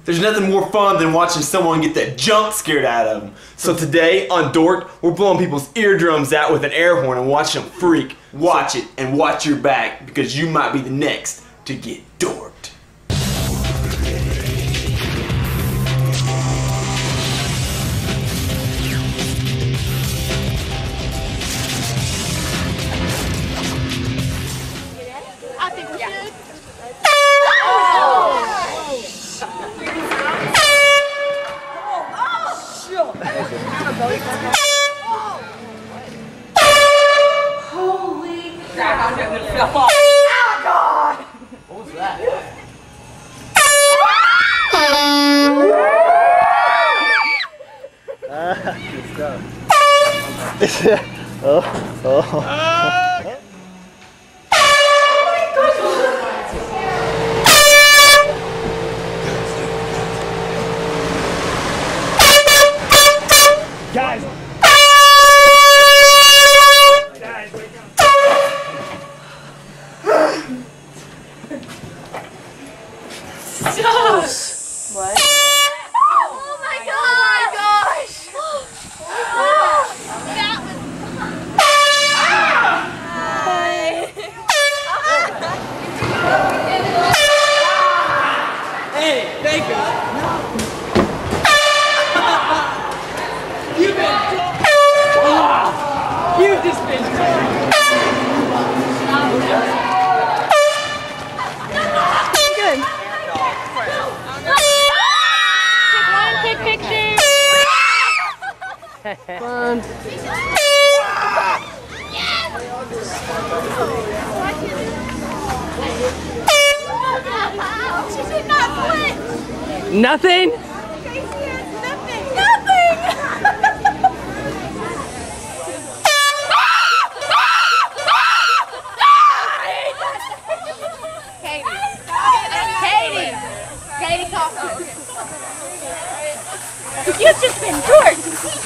There's nothing more fun than watching someone get that jump scared out of them. So today on Dork'd, we're blowing people's eardrums out with an air horn and watching them freak. Watch it and watch your back because you might be the next to get dorked. I think we should. Holy crap! Oh God! What was that? Good stuff. Oh. Guys! Wake up! Stop! What? Oh my gosh! That was... Hey, Baker! You've been You've just been Good. Take one quick picture. fun. She did not flip. Nothing? Nothing. Katie, talk to us. You've just been torched.